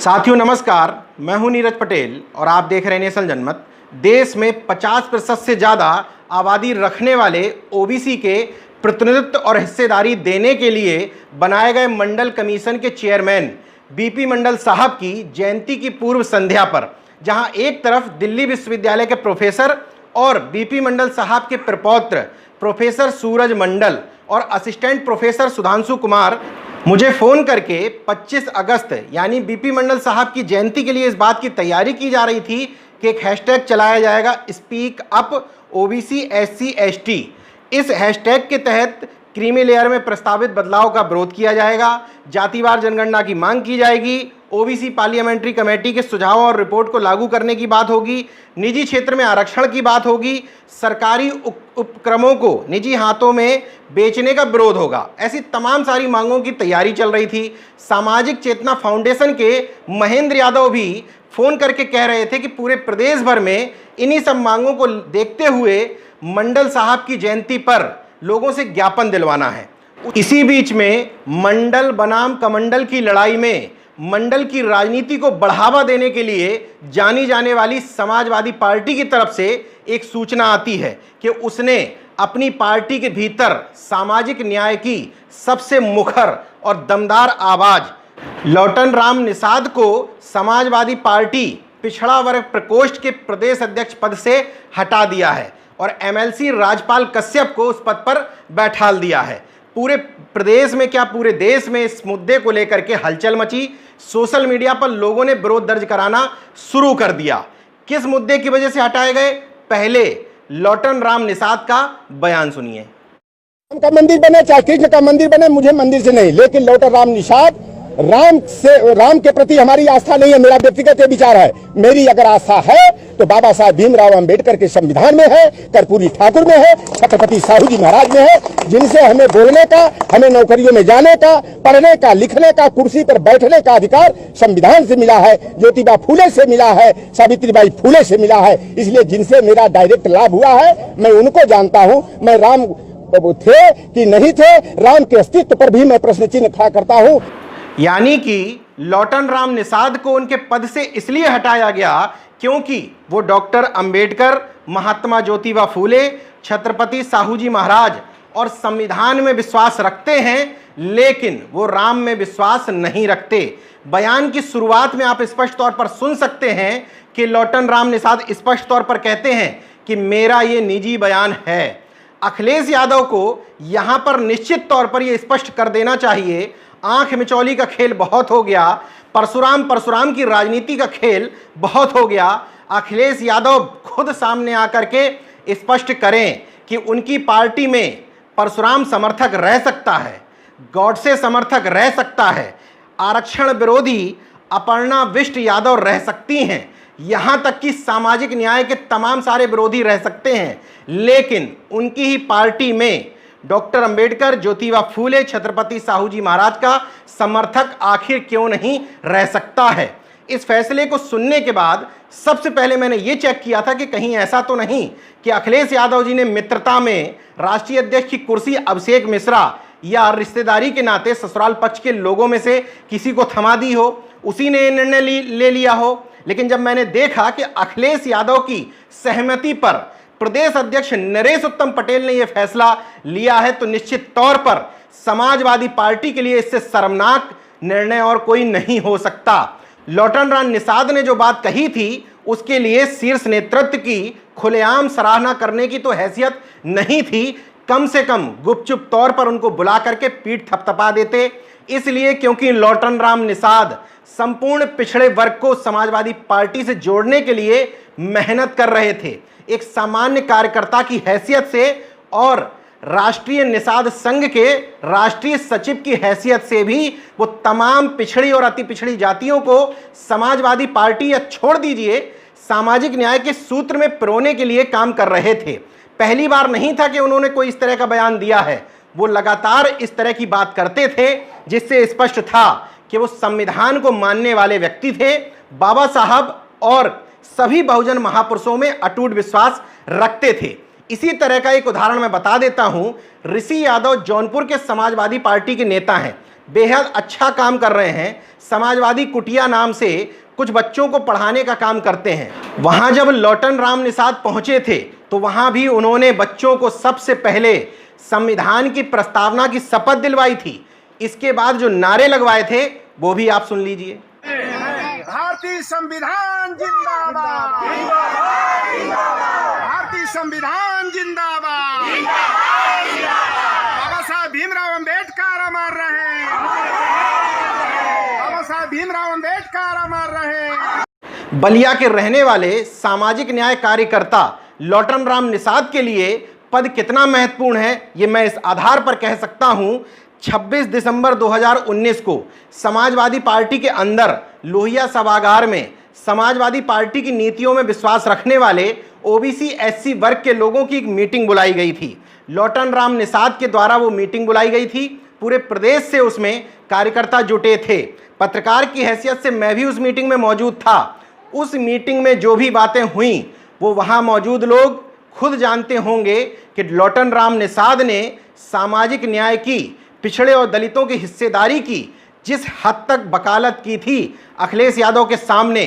साथियों नमस्कार, मैं हूं नीरज पटेल और आप देख रहे हैं नेशनल जनमत। देश में 50% से ज़्यादा आबादी रखने वाले ओबीसी के प्रतिनिधित्व और हिस्सेदारी देने के लिए बनाए गए मंडल कमीशन के चेयरमैन बीपी मंडल साहब की जयंती की पूर्व संध्या पर, जहां एक तरफ दिल्ली विश्वविद्यालय के प्रोफेसर और बीपी मंडल साहब के प्रपौत्र प्रोफेसर सूरज मंडल और असिस्टेंट प्रोफेसर सुधांशु कुमार मुझे फ़ोन करके 25 अगस्त यानी बीपी मंडल साहब की जयंती के लिए इस बात की तैयारी की जा रही थी कि एक हैशटैग चलाया जाएगा, speak up OBC SC ST. इस हैशटैग के तहत क्रीमी लेयर में प्रस्तावित बदलाव का विरोध किया जाएगा, जातिवार जनगणना की मांग की जाएगी, ओबीसी पार्लियामेंट्री कमेटी के सुझावों और रिपोर्ट को लागू करने की बात होगी, निजी क्षेत्र में आरक्षण की बात होगी, सरकारी उपक्रमों को निजी हाथों में बेचने का विरोध होगा। ऐसी तमाम सारी मांगों की तैयारी चल रही थी। सामाजिक चेतना फाउंडेशन के महेंद्र यादव भी फ़ोन करके कह रहे थे कि पूरे प्रदेश भर में इन्हीं सब मांगों को देखते हुए मंडल साहब की जयंती पर लोगों से ज्ञापन दिलवाना है। इसी बीच में मंडल बनाम कमंडल की लड़ाई में मंडल की राजनीति को बढ़ावा देने के लिए जानी जाने वाली समाजवादी पार्टी की तरफ से एक सूचना आती है कि उसने अपनी पार्टी के भीतर सामाजिक न्याय की सबसे मुखर और दमदार आवाज लौटन राम निषाद को समाजवादी पार्टी पिछड़ा वर्ग प्रकोष्ठ के प्रदेश अध्यक्ष पद से हटा दिया है और एमएलसी राजपाल कश्यप को उस पद पर बैठाल दिया है। पूरे प्रदेश में क्या पूरे देश में इस मुद्दे को लेकर के हलचल मची। सोशल मीडिया पर लोगों ने विरोध दर्ज कराना शुरू कर दिया। किस मुद्दे की वजह से हटाए गए, पहले लौटन राम निषाद का बयान सुनिए। राम का मंदिर बने चाहे कृष्ण का मंदिर बने, मुझे मंदिर से नहीं, लेकिन लौटन राम निषाद राम के प्रति हमारी आस्था नहीं है। मेरा व्यक्तिगत विचार है, मेरी अगर आस्था है तो बाबा साहब भीमराव अंबेडकर के संविधान में है, कर्पूरी ठाकुर में है, छत्रपति साहू जी महाराज में है, जिनसे हमें बोलने का, हमें नौकरियों में जाने का, पढ़ने का, लिखने का, कुर्सी पर बैठने का अधिकार संविधान से मिला है, ज्योतिबा फूले से मिला है, सावित्रीबाई फूले से मिला है। इसलिए जिनसे मेरा डायरेक्ट लाभ हुआ है मैं उनको जानता हूं। मैं राम थे कि नहीं थे, राम के अस्तित्व पर भी मैं प्रश्न चिन्ह खड़ा करता हूं। यानी कि लौटन राम निषाद को उनके पद से इसलिए हटाया गया क्योंकि वो डॉक्टर अंबेडकर, महात्मा ज्योतिबा फूले, छत्रपति साहू जी महाराज और संविधान में विश्वास रखते हैं, लेकिन वो राम में विश्वास नहीं रखते। बयान की शुरुआत में आप स्पष्ट तौर पर सुन सकते हैं कि लौटन राम निषाद स्पष्ट तौर पर कहते हैं कि मेरा ये निजी बयान है। अखिलेश यादव को यहां पर निश्चित तौर पर यह स्पष्ट कर देना चाहिए, आंख मिचौली का खेल बहुत हो गया, परशुराम की राजनीति का खेल बहुत हो गया। अखिलेश यादव खुद सामने आकर के स्पष्ट करें कि उनकी पार्टी में परशुराम समर्थक रह सकता है, गॉडसे समर्थक रह सकता है, आरक्षण विरोधी अपर्णा विष्ट यादव रह सकती हैं, यहां तक कि सामाजिक न्याय के तमाम सारे विरोधी रह सकते हैं, लेकिन उनकी ही पार्टी में डॉक्टर अंबेडकर, ज्योतिबा फूले, छत्रपति साहू जी महाराज का समर्थक आखिर क्यों नहीं रह सकता है। इस फैसले को सुनने के बाद सबसे पहले मैंने ये चेक किया था कि कहीं ऐसा तो नहीं कि अखिलेश यादव जी ने मित्रता में राष्ट्रीय अध्यक्ष की कुर्सी अभिषेक मिश्रा या रिश्तेदारी के नाते ससुराल पक्ष के लोगों में से किसी को थमा दी हो, उसी ने निर्णय ले लिया हो। लेकिन जब मैंने देखा कि अखिलेश यादव की सहमति पर प्रदेश अध्यक्ष नरेश उत्तम पटेल ने यह फैसला लिया है तो निश्चित तौर पर समाजवादी पार्टी के लिए इससे शर्मनाक निर्णय और कोई नहीं हो सकता। लौटन राम निषाद ने जो बात कही थी उसके लिए शीर्ष नेतृत्व की खुलेआम सराहना करने की तो हैसियत नहीं थी, कम से कम गुपचुप तौर पर उनको बुला करके पीठ थपथपा देते। इसलिए क्योंकि लौटन राम निषाद संपूर्ण पिछड़े वर्ग को समाजवादी पार्टी से जोड़ने के लिए मेहनत कर रहे थे, एक सामान्य कार्यकर्ता की हैसियत से और राष्ट्रीय निषाद संघ के राष्ट्रीय सचिव की हैसियत से भी वो तमाम पिछड़ी और अति पिछड़ी जातियों को समाजवादी पार्टी या छोड़ दीजिए सामाजिक न्याय के सूत्र में पिरोने के लिए काम कर रहे थे। पहली बार नहीं था कि उन्होंने कोई इस तरह का बयान दिया है, वो लगातार इस तरह की बात करते थे जिससे स्पष्ट था कि वो संविधान को मानने वाले व्यक्ति थे, बाबा साहब और सभी बहुजन महापुरुषों में अटूट विश्वास रखते थे। इसी तरह का एक उदाहरण मैं बता देता हूं। ऋषि यादव जौनपुर के समाजवादी पार्टी के नेता हैं, बेहद अच्छा काम कर रहे हैं। समाजवादी कुटिया नाम से कुछ बच्चों को पढ़ाने का काम करते हैं। वहां जब लौटन राम निषाद पहुंचे थे तो वहां भी उन्होंने बच्चों को सबसे पहले संविधान की प्रस्तावना की शपथ दिलवाई थी। इसके बाद जो नारे लगवाए थे वो भी आप सुन लीजिए। भारतीय संविधान जिंदाबाद, भारतीय संविधान जिंदाबाद, बाबा साहब भीमराव अंबेडकर अमर रहे, बाबा साहब भीमराव अंबेडकर अमर रहे। बलिया के रहने वाले सामाजिक न्याय कार्यकर्ता लौटन राम निषाद के लिए पद कितना महत्वपूर्ण है ये मैं इस आधार पर कह सकता हूं। 26 दिसंबर 2019 को समाजवादी पार्टी के अंदर लोहिया सभागार में समाजवादी पार्टी की नीतियों में विश्वास रखने वाले ओबीसी एससी वर्ग के लोगों की एक मीटिंग बुलाई गई थी। लौटन राम निषाद के द्वारा वो मीटिंग बुलाई गई थी। पूरे प्रदेश से उसमें कार्यकर्ता जुटे थे। पत्रकार की हैसियत से मैं भी उस मीटिंग में मौजूद था। उस मीटिंग में जो भी बातें हुई वो वहां मौजूद लोग खुद जानते होंगे कि लौटन राम निषाद ने सामाजिक न्याय की, पिछड़े और दलितों की हिस्सेदारी की जिस हद तक वकालत की थी, अखिलेश यादव के सामने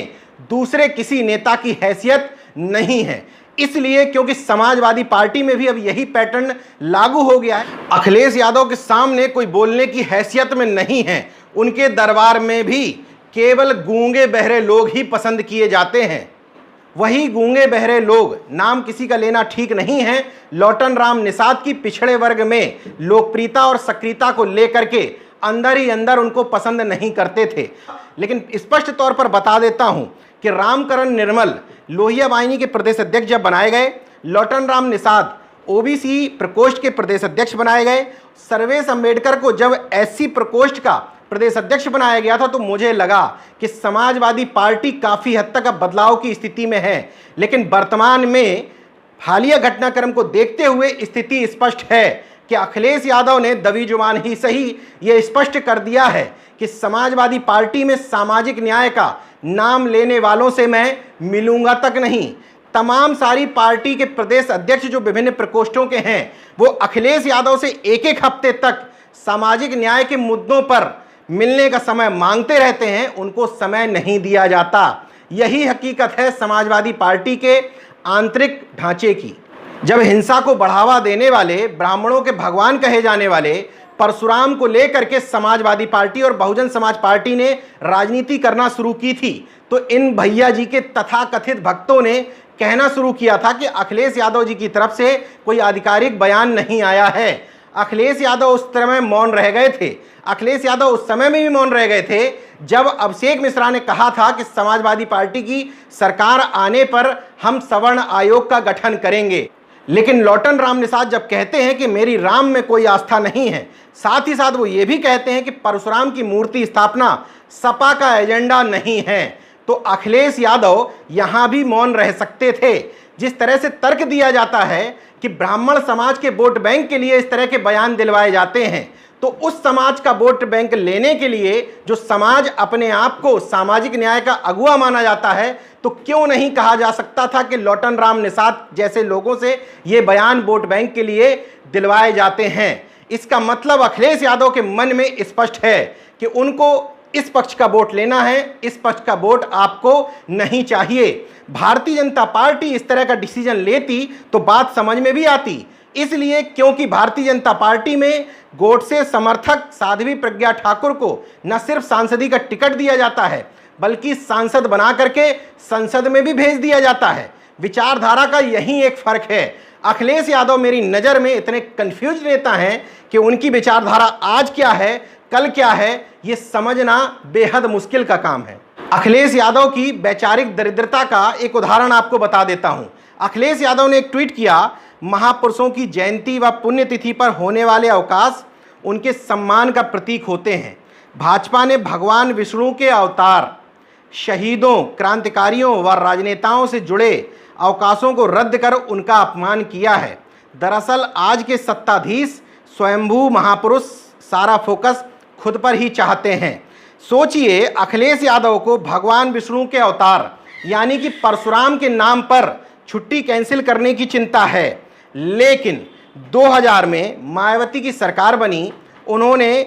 दूसरे किसी नेता की हैसियत नहीं है। इसलिए क्योंकि समाजवादी पार्टी में भी अब यही पैटर्न लागू हो गया है। अखिलेश यादव के सामने कोई बोलने की हैसियत में नहीं है। उनके दरबार में भी केवल गूंगे बहरे लोग ही पसंद किए जाते हैं। वही गूंगे बहरे लोग, नाम किसी का लेना ठीक नहीं है, लौटन राम निषाद की पिछड़े वर्ग में लोकप्रियता और सक्रियता को लेकर के अंदर ही अंदर उनको पसंद नहीं करते थे। लेकिन स्पष्ट तौर पर बता देता हूं कि रामकरण निर्मल लोहिया वाहिनी के प्रदेश अध्यक्ष जब बनाए गए, लौटन राम निषाद ओबीसी प्रकोष्ठ के प्रदेश अध्यक्ष बनाए गए, सर्वेश अंबेडकर को जब एससी प्रकोष्ठ का प्रदेश अध्यक्ष बनाया गया था, तो मुझे लगा कि समाजवादी पार्टी काफ़ी हद तक अब बदलाव की स्थिति में है। लेकिन वर्तमान में हालिया घटनाक्रम को देखते हुए स्थिति स्पष्ट है कि अखिलेश यादव ने दबी जुबान ही सही ये स्पष्ट कर दिया है कि समाजवादी पार्टी में सामाजिक न्याय का नाम लेने वालों से मैं मिलूंगा तक नहीं। तमाम सारी पार्टी के प्रदेश अध्यक्ष जो विभिन्न प्रकोष्ठों के हैं वो अखिलेश यादव से एक एक हफ्ते तक सामाजिक न्याय के मुद्दों पर मिलने का समय मांगते रहते हैं, उनको समय नहीं दिया जाता। यही हकीकत है समाजवादी पार्टी के आंतरिक ढांचे की। जब हिंसा को बढ़ावा देने वाले, ब्राह्मणों के भगवान कहे जाने वाले परशुराम को लेकर के समाजवादी पार्टी और बहुजन समाज पार्टी ने राजनीति करना शुरू की थी, तो इन भैया जी के तथाकथित भक्तों ने कहना शुरू किया था कि अखिलेश यादव जी की तरफ से कोई आधिकारिक बयान नहीं आया है। अखिलेश यादव उस समय मौन रह गए थे। अखिलेश यादव उस समय में भी मौन रह गए थे जब अभिषेक मिश्रा ने कहा था कि समाजवादी पार्टी की सरकार आने पर हम सवर्ण आयोग का गठन करेंगे। लेकिन लौटन राम निषाद जब कहते हैं कि मेरी राम में कोई आस्था नहीं है, साथ ही साथ वो ये भी कहते हैं कि परशुराम की मूर्ति स्थापना सपा का एजेंडा नहीं है, तो अखिलेश यादव यहां भी मौन रह सकते थे। जिस तरह से तर्क दिया जाता है कि ब्राह्मण समाज के वोट बैंक के लिए इस तरह के बयान दिलवाए जाते हैं, तो उस समाज का वोट बैंक लेने के लिए जो समाज अपने आप को सामाजिक न्याय का अगुवा माना जाता है, तो क्यों नहीं कहा जा सकता था कि लौटन राम निषाद जैसे लोगों से ये बयान वोट बैंक के लिए दिलवाए जाते हैं। इसका मतलब अखिलेश यादव के मन में स्पष्ट है कि उनको इस पक्ष का वोट लेना है, इस पक्ष का वोट आपको नहीं चाहिए। भारतीय जनता पार्टी इस तरह का डिसीजन लेती तो बात समझ में भी आती, इसलिए क्योंकि भारतीय जनता पार्टी में गोडसे समर्थक साध्वी प्रज्ञा ठाकुर को न सिर्फ सांसदी का टिकट दिया जाता है बल्कि सांसद बना करके संसद में भी भेज दिया जाता है। विचारधारा का यही एक फर्क है। अखिलेश यादव मेरी नज़र में इतने कंफ्यूज नेता हैं कि उनकी विचारधारा आज क्या है, कल क्या है, ये समझना बेहद मुश्किल का काम है। अखिलेश यादव की वैचारिक दरिद्रता का एक उदाहरण आपको बता देता हूं। अखिलेश यादव ने एक ट्वीट किया, महापुरुषों की जयंती व पुण्यतिथि पर होने वाले अवकाश उनके सम्मान का प्रतीक होते हैं। भाजपा ने भगवान विष्णु के अवतार, शहीदों, क्रांतिकारियों व राजनेताओं से जुड़े अवकाशों को रद्द कर उनका अपमान किया है। दरअसल आज के सत्ताधीश स्वयंभू महापुरुष सारा फोकस खुद पर ही चाहते हैं। सोचिए, अखिलेश यादव को भगवान विष्णु के अवतार यानी कि परशुराम के नाम पर छुट्टी कैंसिल करने की चिंता है, लेकिन 2000 में मायावती की सरकार बनी, उन्होंने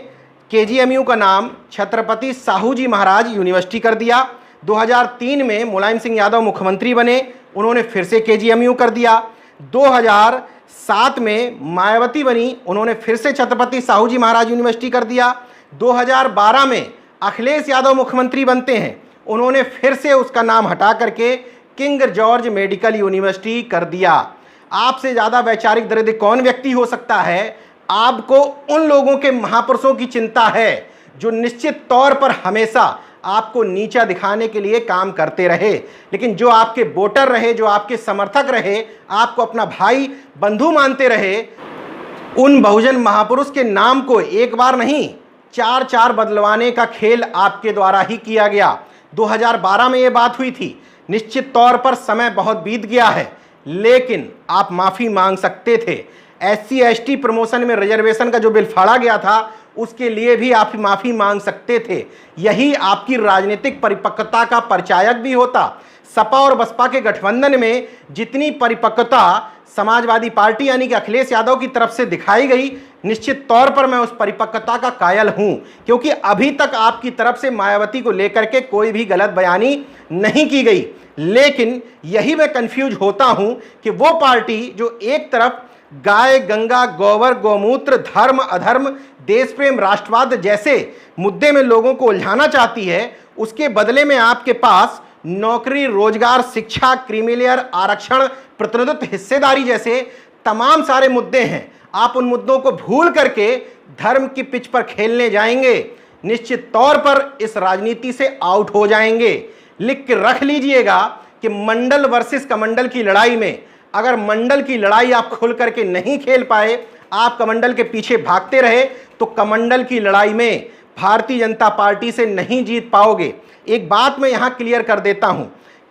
केजीएमयू का नाम छत्रपति साहू जी महाराज यूनिवर्सिटी कर दिया। 2003 में मुलायम सिंह यादव मुख्यमंत्री बने, उन्होंने फिर से केजीएमयू कर दिया। 2007 में मायावती बनी, उन्होंने फिर से छत्रपति साहू जी महाराज यूनिवर्सिटी कर दिया। 2012 में अखिलेश यादव मुख्यमंत्री बनते हैं, उन्होंने फिर से उसका नाम हटा करके किंग जॉर्ज मेडिकल यूनिवर्सिटी कर दिया। आपसे ज़्यादा वैचारिक दरिद्र कौन व्यक्ति हो सकता है? आपको उन लोगों के महापुरुषों की चिंता है जो निश्चित तौर पर हमेशा आपको नीचा दिखाने के लिए काम करते रहे, लेकिन जो आपके वोटर रहे, जो आपके समर्थक रहे, आपको अपना भाई बंधु मानते रहे, उन बहुजन महापुरुष के नाम को एक बार नहीं 4-4 बदलवाने का खेल आपके द्वारा ही किया गया। 2012 में ये बात हुई थी। निश्चित तौर पर समय बहुत बीत गया है, लेकिन आप माफ़ी मांग सकते थे। SC/ST प्रमोशन में रिजर्वेशन का जो बिल फाड़ा गया था, उसके लिए भी आप माफ़ी मांग सकते थे। यही आपकी राजनीतिक परिपक्वता का परिचायक भी होता। सपा और बसपा के गठबंधन में जितनी परिपक्वता समाजवादी पार्टी यानी कि अखिलेश यादव की तरफ से दिखाई गई, निश्चित तौर पर मैं उस परिपक्वता का कायल हूं, क्योंकि अभी तक आपकी तरफ से मायावती को लेकर के कोई भी गलत बयानी नहीं की गई। लेकिन यही मैं कंफ्यूज होता हूं कि वो पार्टी जो एक तरफ गाय, गंगा, गोबर, गौमूत्र, धर्म, अधर्म, देश प्रेम, राष्ट्रवाद जैसे मुद्दे में लोगों को उलझाना चाहती है, उसके बदले में आपके पास नौकरी, रोजगार, शिक्षा, क्रीमी लेयर, आरक्षण, प्रतिनिधित्व, हिस्सेदारी जैसे तमाम सारे मुद्दे हैं। आप उन मुद्दों को भूल करके धर्म की पिच पर खेलने जाएंगे, निश्चित तौर पर इस राजनीति से आउट हो जाएंगे। लिख के रख लीजिएगा कि मंडल वर्सेस कमंडल की लड़ाई में अगर मंडल की लड़ाई आप खुल करके नहीं खेल पाए, आप कमंडल के पीछे भागते रहे, तो कमंडल की लड़ाई में भारतीय जनता पार्टी से नहीं जीत पाओगे। एक बात मैं यहां क्लियर कर देता हूं,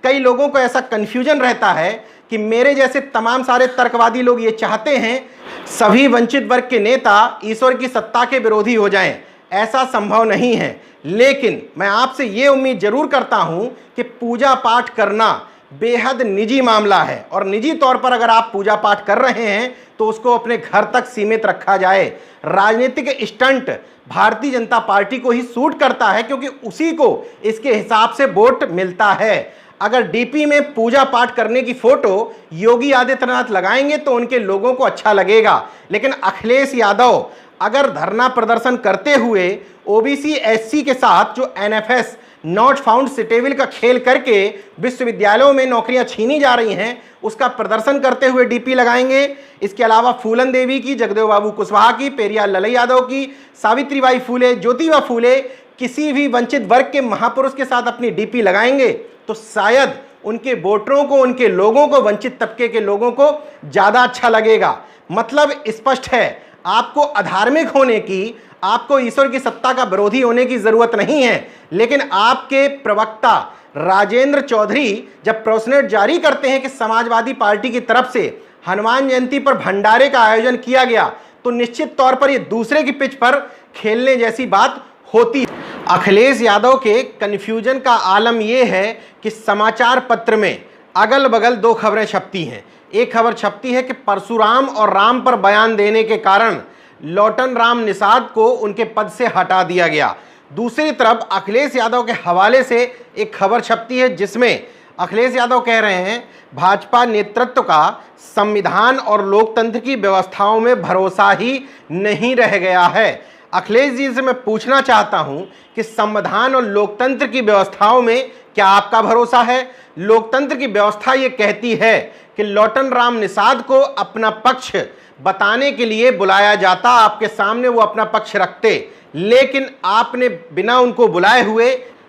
कई लोगों को ऐसा कंफ्यूजन रहता है कि मेरे जैसे तमाम सारे तर्कवादी लोग ये चाहते हैं सभी वंचित वर्ग के नेता ईश्वर की सत्ता के विरोधी हो जाएं। ऐसा संभव नहीं है, लेकिन मैं आपसे ये उम्मीद जरूर करता हूं कि पूजा पाठ करना बेहद निजी मामला है, और निजी तौर पर अगर आप पूजा पाठ कर रहे हैं तो उसको अपने घर तक सीमित रखा जाए। राजनीतिक स्टंट भारतीय जनता पार्टी को ही सूट करता है, क्योंकि उसी को इसके हिसाब से वोट मिलता है। अगर डीपी में पूजा पाठ करने की फोटो योगी आदित्यनाथ लगाएंगे तो उनके लोगों को अच्छा लगेगा, लेकिन अखिलेश यादव अगर धरना प्रदर्शन करते हुए ओबीसी एससी के साथ जो एनएफएस नॉट फाउंड सिटेबल का खेल करके विश्वविद्यालयों में नौकरियां छीनी जा रही हैं, उसका प्रदर्शन करते हुए डीपी लगाएंगे। इसके अलावा फूलन देवी की, जगदेव बाबू कुशवाहा की, पेरियार ललई यादव की, सावित्रीबाई फूले, ज्योतिबा फूले, किसी भी वंचित वर्ग के महापुरुष के साथ अपनी डीपी लगाएंगे तो शायद उनके वोटरों को, उनके लोगों को, वंचित तबके के लोगों को ज़्यादा अच्छा लगेगा। मतलब स्पष्ट है, आपको अधार्मिक होने की, आपको ईश्वर की सत्ता का विरोधी होने की जरूरत नहीं है, लेकिन आपके प्रवक्ता राजेंद्र चौधरी जब प्रेस जारी करते हैं कि समाजवादी पार्टी की तरफ से हनुमान जयंती पर भंडारे का आयोजन किया गया, तो निश्चित तौर पर यह दूसरे की पिच पर खेलने जैसी बात होती है। अखिलेश यादव के कन्फ्यूजन का आलम यह है कि समाचार पत्र में अगल बगल दो खबरें छपती हैं। एक खबर छपती है कि परशुराम और राम पर बयान देने के कारण लौटन राम निषाद को उनके पद से हटा दिया गया। दूसरी तरफ अखिलेश यादव के हवाले से एक खबर छपती है जिसमें अखिलेश यादव कह रहे हैं भाजपा नेतृत्व का संविधान और लोकतंत्र की व्यवस्थाओं में भरोसा ही नहीं रह गया है। अखिलेश जी से मैं पूछना चाहता हूं कि संविधान और लोकतंत्र की व्यवस्थाओं में क्या आपका भरोसा है? लोकतंत्र की व्यवस्था ये कहती है कि लौटन राम निषाद को अपना पक्ष बताने के लिए बुलाया जाता, आपके सामने वो अपना पक्ष रखते, लेकिन आपने बिना उनको बुलाए हुए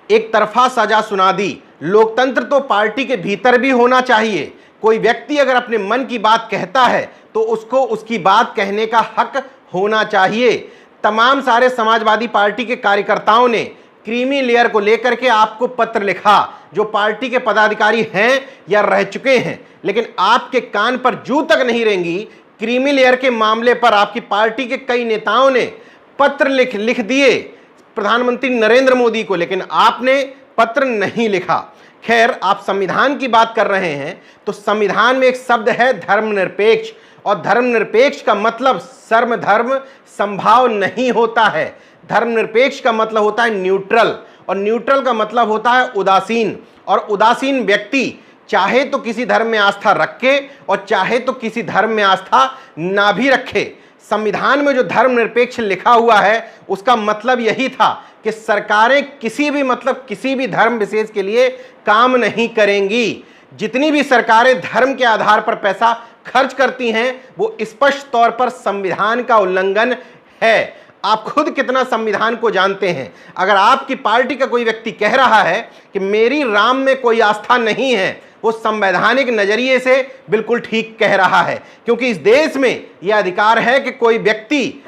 एक तरफा सजा सुना दी। लोकतंत्र तो पार्टी के भीतर भी होना चाहिए। कोई व्यक्ति अगर अपने मन की बात कहता है तो उसको उसकी बात कहने का हक होना चाहिए। तमाम सारे समाजवादी पार्टी के कार्यकर्ताओं ने क्रीमी लेयर को लेकर के आपको पत्र लिखा, जो पार्टी के पदाधिकारी हैं या रह चुके हैं, लेकिन आपके कान पर जू तक नहीं रेंगी। क्रीमी लेयर के मामले पर आपकी पार्टी के कई नेताओं ने पत्र लिख दिए प्रधानमंत्री नरेंद्र मोदी को, लेकिन आपने पत्र नहीं लिखा। खैर, आप संविधान की बात कर रहे हैं तो संविधान में एक शब्द है धर्मनिरपेक्ष, और धर्मनिरपेक्ष का मतलब सर्व धर्म संभाव नहीं होता है। धर्मनिरपेक्ष का मतलब होता है न्यूट्रल, और न्यूट्रल का मतलब होता है उदासीन। और उदासीन व्यक्ति चाहे तो किसी धर्म में आस्था रखे और चाहे तो किसी धर्म में आस्था ना भी रखे। संविधान में जो धर्मनिरपेक्ष लिखा हुआ है उसका मतलब यही था कि सरकारें किसी भी धर्म विशेष के लिए काम नहीं करेंगी। जितनी भी सरकारें धर्म के आधार पर पैसा खर्च करती हैं वो स्पष्ट तौर पर संविधान का उल्लंघन है। आप खुद कितना संविधान को जानते हैं। अगर आपकी पार्टी का कोई व्यक्ति कह रहा है कि मेरी राम में कोई आस्था नहीं है, वो संवैधानिक नजरिए से बिल्कुल ठीक कह रहा है, क्योंकि इस देश में यह अधिकार है कि कोई व्यक्ति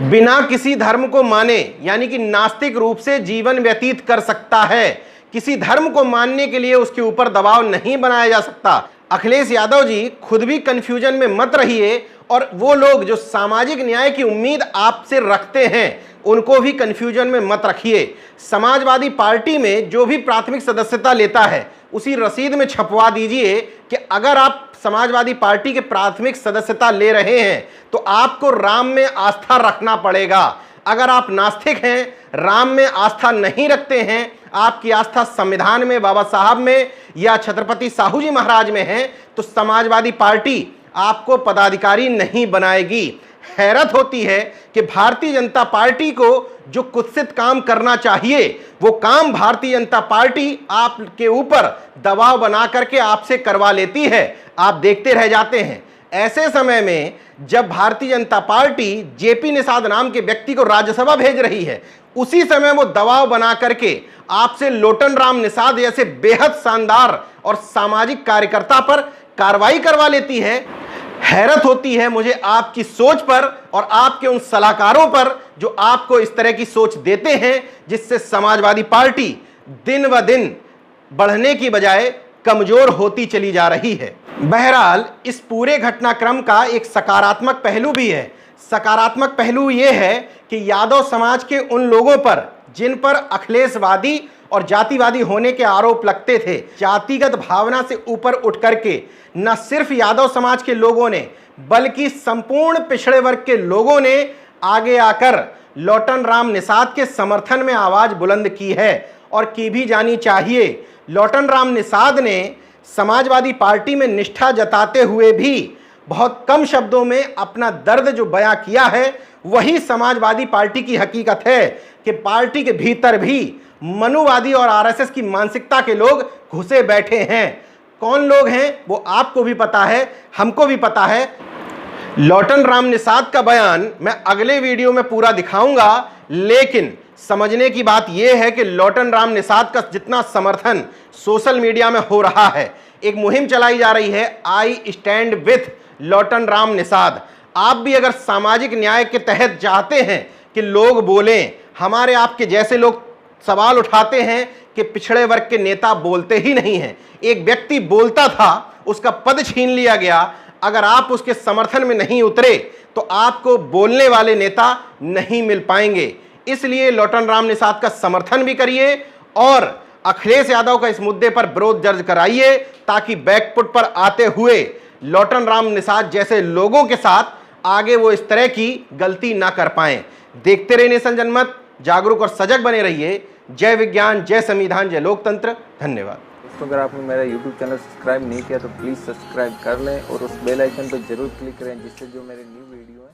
बिना किसी धर्म को माने यानी कि नास्तिक रूप से जीवन व्यतीत कर सकता है। किसी धर्म को मानने के लिए उसके ऊपर दबाव नहीं बनाया जा सकता। अखिलेश यादव जी खुद भी कंफ्यूजन में मत रहिए, और वो लोग जो सामाजिक न्याय की उम्मीद आपसे रखते हैं उनको भी कंफ्यूजन में मत रखिए। समाजवादी पार्टी में जो भी प्राथमिक सदस्यता लेता है उसी रसीद में छपवा दीजिए कि अगर आप समाजवादी पार्टी के प्राथमिक सदस्यता ले रहे हैं तो आपको राम में आस्था रखना पड़ेगा। अगर आप नास्तिक हैं, राम में आस्था नहीं रखते हैं, आपकी आस्था संविधान में, बाबा साहब में या छत्रपति साहू जी महाराज में है, तो समाजवादी पार्टी आपको पदाधिकारी नहीं बनाएगी। हैरत होती है कि भारतीय जनता पार्टी को जो कुत्सित काम करना चाहिए वो काम भारतीय जनता पार्टी आपके ऊपर दबाव बना करके आपसे करवा लेती है। आप देखते रह जाते हैं। ऐसे समय में जब भारतीय जनता पार्टी जेपी निषाद नाम के व्यक्ति को राज्यसभा भेज रही है, उसी समय वो दबाव बना करके आपसे लोटन राम निषाद जैसे बेहद शानदार और सामाजिक कार्यकर्ता पर कार्रवाई करवा लेती है। हैरत होती है मुझे आपकी सोच पर और आपके उन सलाहकारों पर जो आपको इस तरह की सोच देते हैं, जिससे समाजवादी पार्टी दिन व दिन बढ़ने की बजाय कमजोर होती चली जा रही है। बहरहाल इस पूरे घटनाक्रम का एक सकारात्मक पहलू भी है। सकारात्मक पहलू यह है कि यादव समाज के उन लोगों पर जिन पर अखिलेशवादी और जातिवादी होने के आरोप लगते थे, जातिगत भावना से ऊपर उठ करके न सिर्फ यादव समाज के लोगों ने बल्कि संपूर्ण पिछड़े वर्ग के लोगों ने आगे आकर लोटन राम निषाद के समर्थन में आवाज बुलंद की है, और की भी जानी चाहिए। लोटन राम निषाद ने समाजवादी पार्टी में निष्ठा जताते हुए भी बहुत कम शब्दों में अपना दर्द जो बयां किया है, वही समाजवादी पार्टी की हकीकत है कि पार्टी के भीतर भी मनुवादी और आरएसएस की मानसिकता के लोग घुसे बैठे हैं। कौन लोग हैं वो आपको भी पता है, हमको भी पता है। लोटन राम निषाद का बयान मैं अगले वीडियो में पूरा दिखाऊंगा, लेकिन समझने की बात यह है कि लोटन राम निषाद का जितना समर्थन सोशल मीडिया में हो रहा है, एक मुहिम चलाई जा रही है, I stand with Lotan Ram Nishad. आप भी अगर सामाजिक न्याय के तहत चाहते हैं कि लोग बोलें, हमारे आपके जैसे लोग सवाल उठाते हैं कि पिछड़े वर्ग के नेता बोलते ही नहीं हैं, एक व्यक्ति बोलता था, उसका पद छीन लिया गया, अगर आप उसके समर्थन में नहीं उतरे तो आपको बोलने वाले नेता नहीं मिल पाएंगे। इसलिए लोटन राम निषाद का समर्थन भी करिए और अखिलेश यादव का इस मुद्दे पर विरोध दर्ज कराइए, ताकि बैकफुट पर आते हुए लोटन राम निषाद जैसे लोगों के साथ आगे वो इस तरह की गलती ना कर पाएं। देखते रहिए नेशन जनमत, जागरूक और सजग बने रहिए। जय विज्ञान, जय संविधान, जय लोकतंत्र। धन्यवाद। दोस्तों, अगर आपने मेरा YouTube चैनल सब्सक्राइब नहीं किया तो प्लीज़ सब्सक्राइब कर लें और उस बेल आइकन पर जरूर क्लिक करें, जिससे जो मेरे न्यू वीडियो